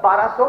1200,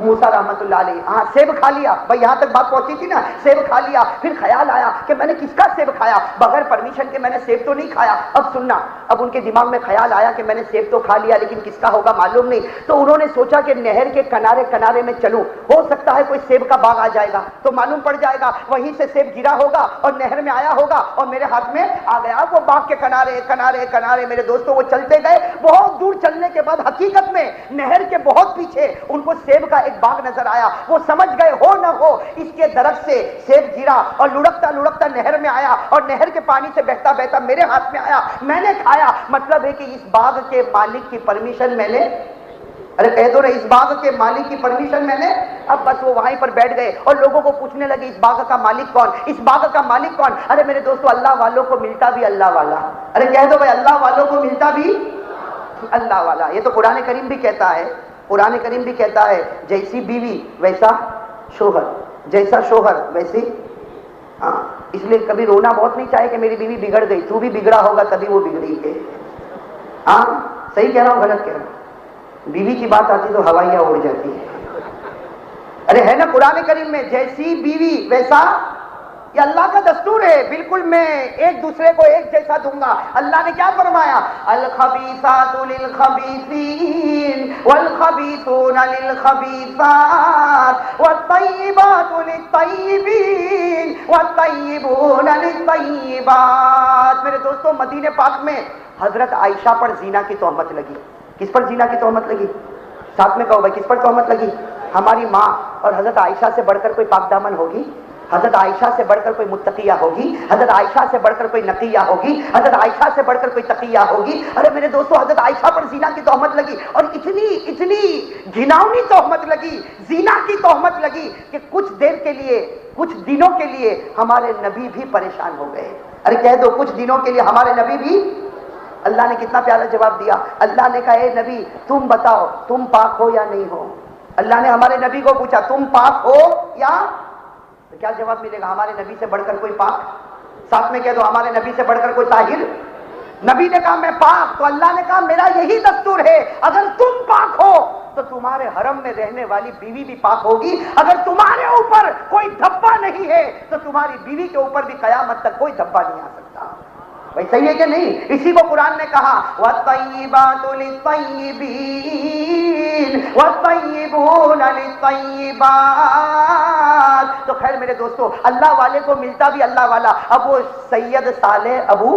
موسیٰ رحمت اللہ علیہ، ہاں سیب کھا لیا بھائی، یہاں تک بات پہنچی تھی نا، سیب کھا لیا، پھر خیال آیا کہ میں نے کس کا سیب کھایا، بغیر پرمیشن کے میں نے سیب تو نہیں کھایا۔ اب سننا، اب ان کے دماغ میں خیال آیا کہ میں نے سیب تو کھا لیا لیکن کس کا ہوگا معلوم نہیں، تو انہوں نے سوچا کہ نہر کے کنارے کنارے میں چلوں، ہو سکتا ہے کوئی سیب کا باغ آ جائے گا تو معلوم پڑ جائے گا، وہیں سے سیب گرا ہوگا اور نہر میں آیا ہوگا اور میرے ہاتھ میں آ گیا۔ وہ باغ کے کنارے کنارے کنارے میرے دوستوں وہ چلتے گئے، بہت دور چلنے کے بعد حقیقت میں نہر کے بہت پیچھے ان کو سیب کا ایک باغ نظر آیا۔ وہ سمجھ گئے ہو نہ ہو اس کے درخت سے سیب گرا اور لڑکتا لڑکتا نہر میں آیا اور نہر کے پانی سے بہتا بہتا میرے ہاتھ میں آیا، میں نے کھایا۔ مطلب ہے کہ اس باغ کے مالک کی پرمیشن میں نے، ارے کہہ دو نا، اس باغ کے مالک کی پرمیشن میں نے۔ اب بس وہ وہیں پر بیٹھ گئے اور لوگوں کو پوچھنے لگے اس باغ کا مالک کون، اس باغ کا مالک کون؟ ارے میرے دوستو، اللہ والوں کو ملتا بھی اللہ والا، ارے کہہ دو بھائی، اللہ والوں کو ملتا بھی اللہ والا۔ یہ تو قرآن کریم بھی کہتا ہے، قرآن کریم بھی کہتا ہے جیسی بیوی ویسا شوہر، جیسا شوہر ویسی، ہاں اس لیے کبھی رونا بہت نہیں چاہے کہ میری بیوی بگڑ گئی، تو بھی بگڑا ہوگا تبھی وہ بگڑی ہے۔ ہاں صحیح کہہ رہا ہوں غلط کہہ رہا ہوں؟ بیوی کی بات آتی تو ہوائیاں اڑ جاتی ہے۔ ارے ہے نا قرآن کریم میں، جیسی بیوی ویسا، یہ اللہ کا دستور ہے، بالکل میں ایک دوسرے کو ایک جیسا دوں گا۔ اللہ نے کیا فرمایا؟ الخبیثات للخبیثین والخبیثون للخبیثات والطیبات للطیبین والطیبون للطیبات۔ میرے دوستو، مدینہ پاک میں حضرت عائشہ پر زنا کی تہمت لگی۔ کس پر زنا کی تہمت لگی؟ ساتھ میں کہو بھائی، کس پر تہمت لگی؟ ہماری ماں۔ اور حضرت عائشہ سے بڑھ کر کوئی پاک دامن ہوگی؟ حضرت عائشہ سے بڑھ کر کوئی متقیہ ہوگی؟ حضرت عائشہ سے بڑھ کر کوئی نقیہ ہوگی؟ حضرت عائشہ سے بڑھ کر کوئی تقیہ ہوگی؟ ارے میرے دوستو، حضرت عائشہ پر زنا کی تہمت لگی اور اتنی گھناؤنی تہمت لگی، زنا کی تہمت لگی کہ کچھ دیر کے لیے، کچھ دنوں کے لیے ہمارے نبی بھی پریشان ہو گئے۔ ارے کہہ دو، کچھ دنوں کے لیے ہمارے نبی بھی۔ اللہ نے کتنا پیارا جواب دیا، اللہ نے کہا اے نبی تم بتاؤ تم پاک ہو یا نہیں ہو؟ اللہ نے ہمارے نبی کو پوچھا تم پاک ہو یا؟ تو کیا جواب ملے گا؟ ہمارے نبی سے بڑھ کر کوئی پاک؟ ساتھ میں کہہ دو، ہمارے نبی سے بڑھ کر کوئی طاہر؟ نبی نے کہا میں پاک، تو اللہ نے کہا میرا یہی دستور ہے، اگر تم پاک ہو تو تمہارے حرم میں رہنے والی بیوی بھی پاک ہوگی، اگر تمہارے اوپر کوئی دھبا نہیں ہے تو تمہاری بیوی کے اوپر بھی قیامت تک کوئی دھبا نہیں آ سکتا۔ بھائی صحیح ہے کہ نہیں؟ اسی کو قرآن نے کہا وَالطَّيِّبَاتُ لِلطَّيِّبِينَ وَالطَّيِّبُونَ لِلطَّيِّبَاتِ۔ تو خیر میرے دوستو، اللہ والے کو ملتا بھی اللہ والا۔ اب وہ سید صالح ابو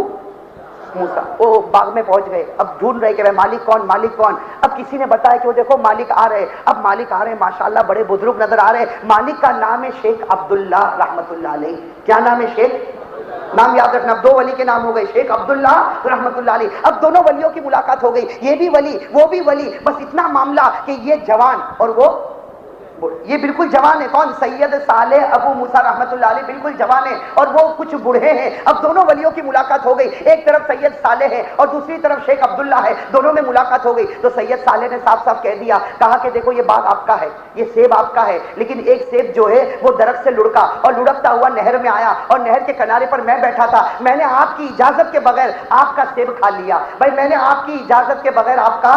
موسیٰ وہ باغ میں پہنچ گئے، اب ڈھونڈ رہے کہ وہ مالک کون، مالک کون۔ اب کسی نے بتایا کہ وہ دیکھو مالک آ رہے۔ اب مالک آ رہے ہیں، ماشاءاللہ بڑے بزرگ نظر آ رہے۔ مالک کا نام ہے شیخ عبداللہ رحمت اللہ علیہ۔ کیا نام ہے؟ شیخ، نام یاد رکھنا، اب دو ولی کے نام ہو گئے، شیخ عبداللہ رحمت اللہ علیہ۔ اب دونوں ولیوں کی ملاقات ہو گئی، یہ بھی ولی وہ بھی ولی، بس اتنا معاملہ کہ یہ جوان اور وہ یہ بالکل جوان ہے۔ کون؟ سید صالح ابو موسیٰ رحمت اللہ علیہ بالکل جوان ہے اور وہ کچھ بوڑھے ہیں۔ اب دونوں ولیوں کی ملاقات ہو گئی، ایک طرف سید صالح ہے اور دوسری طرف شیخ عبداللہ ہے، دونوں میں ملاقات ہو گئی۔ تو سید صالح نے صاف صاف کہہ دیا، کہا کہ دیکھو یہ باغ آپ کا ہے، یہ سیب آپ کا ہے، لیکن ایک سیب جو ہے وہ درخت سے لڑکا اور لڑکتا ہوا نہر میں آیا اور نہر کے کنارے پر میں بیٹھا تھا، میں نے آپ کی اجازت کے بغیر آپ کا سیب کھا لیا۔ بھائی میں نے آپ کی اجازت کے بغیر آپ کا،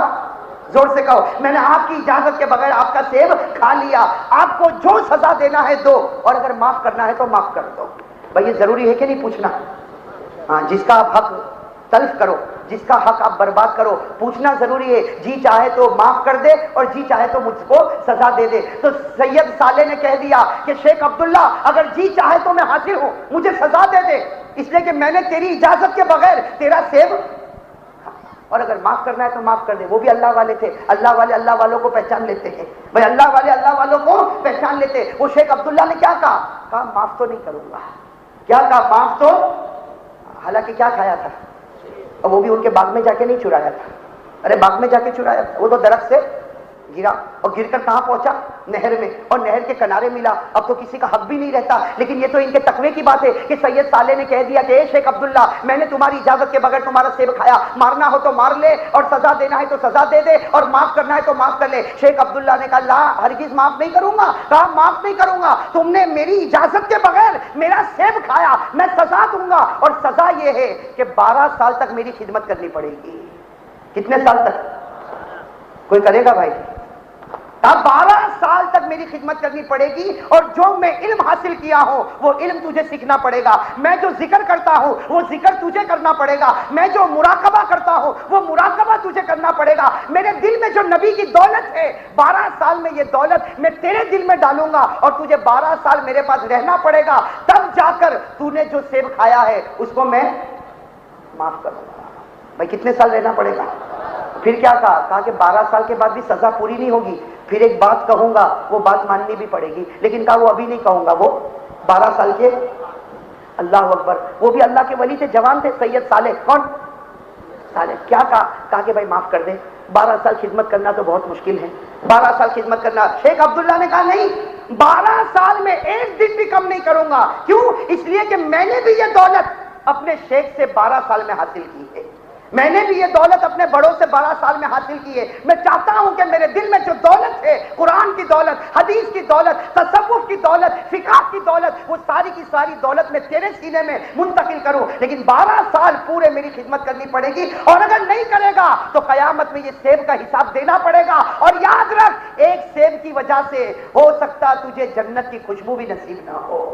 زور سے کہو، میں نے آپ کی اجازت کے بغیر آپ کا سیب کھا لیا۔ آپ کو جو سزا دینا ہے دو، اور اگر معاف کرنا ہے تو معاف کر دو۔ بھائی یہ ضروری ہے کہ نہیں پوچھنا؟ ہاں، جس کا آپ حق تلف کرو، جس کا حق آپ برباد کرو، پوچھنا ضروری ہے۔ جی چاہے تو معاف کر دے اور جی چاہے تو مجھ کو سزا دے دے۔ تو سید صالح نے کہہ دیا کہ شیخ عبداللہ اگر جی چاہے تو میں حاضر ہوں، مجھے سزا دے دے، اس لیے کہ میں نے تیری اجازت کے بغیر تیرا سیب، اور اگر معاف کرنا ہے تو معاف کر دے۔ وہ بھی اللہ والے تھے، اللہ والے اللہ والوں کو پہچان لیتے ہیں۔ بھائی اللہ والے اللہ والوں کو پہچان لیتے۔ وہ شیخ عبداللہ نے کیا کہا؟ کہا معاف تو نہیں کروں گا۔ کیا کہا؟ معاف تو، حالانکہ کیا کھایا تھا؟ اور وہ بھی ان کے باغ میں جا کے نہیں چرایا تھا، ارے باغ میں جا کے چرایا تھا، وہ تو درخت سے گرا اور گر کر کہاں پہنچا؟ نہر میں، اور نہر کے کنارے ملا۔ اب تو کسی کا حق بھی نہیں رہتا، لیکن یہ تو ان کے تقوی کی بات ہے کہ سید صالح نے کہہ دیا کہ اے شیخ عبداللہ میں نے تمہاری اجازت کے بغیر تمہارا سیب کھایا، مارنا ہو تو مار لے اور سزا دینا ہے تو سزا دے دے اور معاف کرنا ہے تو معاف کر لے۔ شیخ عبداللہ نے کہا لا، ہرگز معاف نہیں کروں گا۔ کہا معاف نہیں کروں گا، تم نے میری اجازت کے بغیر میرا سیب کھایا، میں سزا دوں گا، اور سزا یہ ہے کہ 12 سال تک میری خدمت کرنی پڑے گی۔ کتنے سال تک؟ کوئی کرے گا بھائی؟ 12 سال تک میری خدمت کرنی پڑے گی، اور جو میں علم حاصل کیا ہوں وہ علم تجھے سیکھنا پڑے گا، میں جو ذکر کرتا ہوں وہ ذکر تجھے کرنا پڑے گا، میں جو مراقبہ کرتا ہوں وہ مراقبہ تجھے کرنا پڑے گا، میرے دل میں جو نبی کی دولت ہے 12 سال میں یہ دولت میں تیرے دل میں ڈالوں گا، اور تجھے 12 سال میرے پاس رہنا پڑے گا، تب جا کر تو نے جو سیب کھایا ہے اس کو میں معاف کروں گا۔ بھائی کتنے سال رہنا پڑے گا؟ پھر کیا کہا کہ 12 سال کے بعد بھی سزا پوری نہیں ہوگی، پھر ایک بات کہوں گا، وہ بات ماننی بھی پڑے گی، لیکن کہا وہ ابھی نہیں کہوں گا، وہ 12 سال کے، اللہ اکبر، وہ بھی اللہ کے ولی تھے، جوان تھے، سید صالح، کون صالح، کیا کہا کہ بھائی معاف کر دے، 12 سال خدمت کرنا تو بہت مشکل ہے، 12 سال خدمت کرنا۔ شیخ عبداللہ نے کہا نہیں، 12 سال میں ایک دن بھی کم نہیں کروں گا، کیوں؟ اس لیے کہ میں نے بھی یہ دولت اپنے شیخ سے 12 سال میں حاصل کی ہے، میں نے بھی یہ دولت اپنے بڑوں سے 12 سال میں حاصل کی ہے، میں چاہتا ہوں کہ میرے دل میں جو دولت ہے، قرآن کی دولت، حدیث کی دولت، تصوف کی دولت، فقہ کی دولت، وہ ساری کی ساری دولت میں تیرے سینے میں منتقل کروں، لیکن 12 سال پورے میری خدمت کرنی پڑے گی، اور اگر نہیں کرے گا تو قیامت میں یہ سیب کا حساب دینا پڑے گا، اور یاد رکھ ایک سیب کی وجہ سے ہو سکتا تجھے جنت کی خوشبو بھی نصیب نہ ہو۔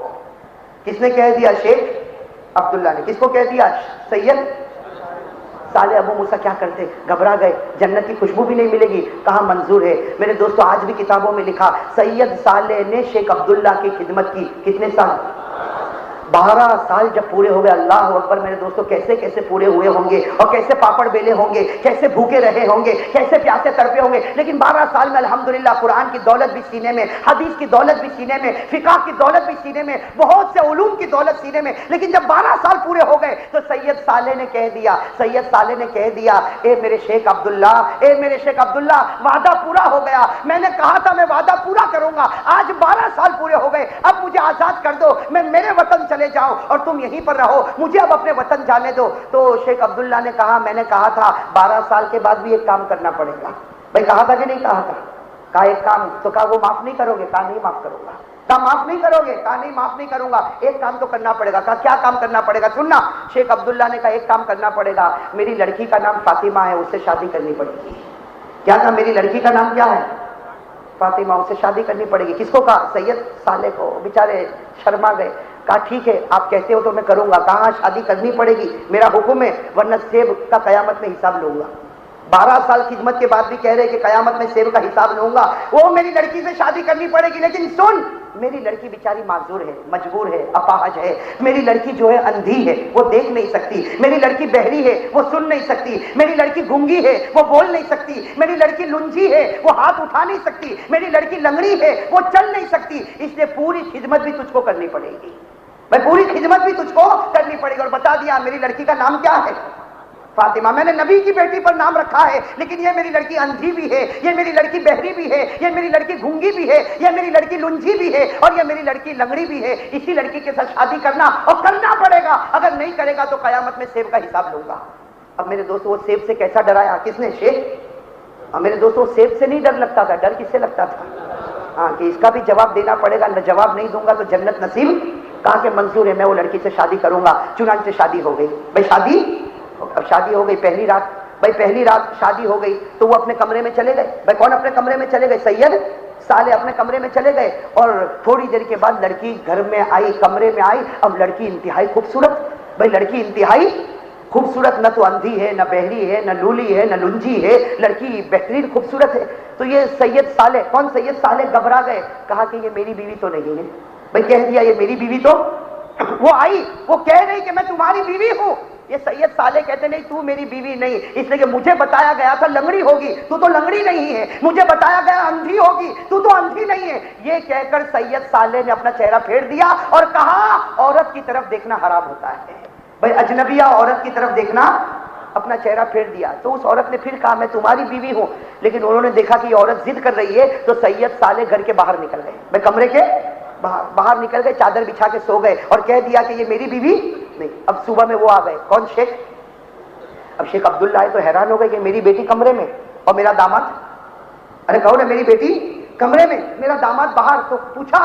کس نے کہہ دیا؟ شیخ عبداللہ نے۔ کس کو کہہ دیا؟ سید صالح۔ ابو موسیٰ کیا کرتے؟ گھبرا گئے، جنت کی خوشبو بھی نہیں ملے گی، کہاں منظور ہے؟ میرے دوستو آج بھی کتابوں میں لکھا، سید صالح نے شیخ عبداللہ کی خدمت کی، کتنے سال؟ 12 سال جب پورے ہو گئے، اللہ اکبر میرے دوستو، کیسے کیسے پورے ہوئے ہوں گے، اور کیسے پاپڑ بیلے ہوں گے، کیسے بھوکے رہے ہوں گے، کیسے پیاسے تڑپے ہوں گے، لیکن 12 سال میں الحمدللہ قرآن کی دولت بھی سینے میں، حدیث کی دولت بھی سینے میں، فقہ کی دولت بھی سینے میں، بہت سے علوم کی دولت سینے میں، لیکن جب 12 سال پورے ہو گئے تو سید صالح نے کہہ دیا، سید صالح نے کہہ دیا، اے میرے شیخ عبداللہ، اے میرے شیخ عبداللہ، وعدہ پورا ہو گیا، میں نے کہا تھا میں وعدہ پورا کروں گا، آج 12 سال پورے ہو گئے، اب مجھے آزاد کر دو، میں میرے وطن چلے جاؤں اور تم یہیں پر رہو، مجھے اب اپنے وطن جانے دو۔ تو شیخ عبداللہ نے کہا، میں نے کہا تھا 12 سال کے بعد بھی ایک کام کرنا پڑے گا۔ بھائی کہا تھا کہ نہیں کہا تھا؟ کہا ایک کام، تو کہا وہ معاف نہیں کرو گے؟ کہا نہیں معاف کروں گا۔ کہا معاف نہیں کرو گے؟ کہا نہیں معاف نہیں کروں گا، ایک کام تو کرنا پڑے گا۔ کہا کیا کام کرنا پڑے گا؟ سننا، شیخ عبداللہ نے کہا ایک کام کرنا پڑے گا، میری لڑکی کا نام فاطمہ ہے، اس سے شادی کرنی پڑے گی۔ کیا کہا؟ میری لڑکی کا نام کیا ہے؟ فاطمہ، اس سے شادی کرنی پڑے گی۔ کس کو کہا؟ سید صالح کو۔ بیچارے شرما گئے، کہا ٹھیک ہے آپ کہتے ہو تو میں کروں گا۔ کہاں شادی کرنی پڑے گی، میرا حکم ہے، ورنہ سیب کا قیامت میں حساب لوں گا۔ 12 سال خدمت کے بعد بھی کہہ رہے کہ قیامت میں سیب کا حساب لوں گا، وہ میری لڑکی سے شادی کرنی پڑے گی، لیکن سن، میری لڑکی بیچاری معذور ہے، مجبور ہے، اپاہج ہے، میری لڑکی جو ہے اندھی ہے، وہ دیکھ نہیں سکتی، میری لڑکی بہری ہے، وہ سن نہیں سکتی، میری لڑکی گونگی ہے، وہ بول نہیں سکتی، میری لڑکی لنجی ہے، وہ ہاتھ اٹھا نہیں سکتی، میری لڑکی لنگڑی ہے، وہ چل نہیں سکتی، اس لیے پوری خدمت بھی تجھ کو کرنی پڑے گی، میں پوری خدمت بھی تجھ کو کرنی پڑے گی۔ اور بتا دیا میری لڑکی کا نام کیا ہے؟ فاطمہ۔ میں نے نبی کی بیٹی پر نام رکھا ہے، لیکن یہ میری لڑکی اندھی بھی ہے، یہ میری لڑکی بہری بھی ہے، یہ میری لڑکی گونگی بھی ہے، یہ میری لڑکی لنجی بھی ہے، اور یہ میری لڑکی لنگڑی بھی ہے، اسی لڑکی کے ساتھ شادی کرنا اور کرنا پڑے گا، اگر نہیں کرے گا تو قیامت میں سیب کا حساب لوں گا۔ اب میرے دوستو وہ سیب سے کیسا ڈرایا؟ کس نے؟ شیخ۔ اور میرے دوستو سیب سے نہیں ڈر لگتا تھا، ڈر کس سے لگتا تھا؟ ہاں، کہ اس کا بھی جواب دینا پڑے گا، جواب نہیں دوں گا تو جنت نصیب۔ کہا کہ منظور ہے، میں وہ لڑکی سے شادی کروں گا۔ چنانچہ شادی ہو گئی۔ بھائی شادی، اب شادی ہو گئی پہلی رات، بھائی پہلی رات شادی ہو گئی تو وہ اپنے کمرے میں چلے گئے۔ بھائی کون اپنے کمرے میں چلے گئے؟ سید صالح اپنے کمرے میں چلے گئے، اور تھوڑی دیر کے بعد لڑکی گھر میں آئی، کمرے میں آئی۔ اب لڑکی انتہائی خوبصورت، بھائی لڑکی انتہائی خوبصورت، نہ تو اندھی ہے، نہ بہری ہے، نہ لولی ہے، نہ لنجی ہے، لڑکی بہترین خوبصورت ہے۔ تو یہ سید صالح، کون سید صالح، گھبرا گئے، کہا کہ یہ میری بیوی تو نہیں ہے۔ بھائی کہہ دیا یہ میری بیوی تو، وہ آئی، وہ کہہ رہی کہ میں تمہاری بیوی ہوں۔ یہ سید صالح کہتے نہیں تو میری بیوی نہیں، اس لیے کہ مجھے بتایا گیا تھا لنگڑی ہوگی، تو تو لنگڑی نہیں ہے، مجھے بتایا گیا اندھی ہوگی، تو تو اندھی نہیں ہے۔ یہ کہہ کر سید صالح نے اپنا چہرہ پھیر دیا اور کہا عورت کی طرف دیکھنا حرام ہوتا ہے۔ بھائی اجنبیہ عورت کی طرف دیکھنا، اپنا چہرہ پھیر دیا۔ تو اس عورت نے پھر کہا میں تمہاری بیوی ہوں، لیکن انہوں نے دیکھا کہ یہ عورت ضد کر رہی ہے، تو سید صالح گھر کے باہر نکل گئے، بھائی کمرے کے باہر نکل گئے، چادر بچھا کے سو گئے اور کہہ دیا کہ یہ میری بیوی نہیں۔ اب صبح میں وہ آ گئے، کون؟ شیخ۔ اب شیخ عبداللہ آئے تو حیران ہو گئے کہ میری بیٹی کمرے میں اور میرا داماد، ارے کہو نا میری بیٹی کمرے میں، میرا داماد باہر۔ تو پوچھا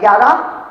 11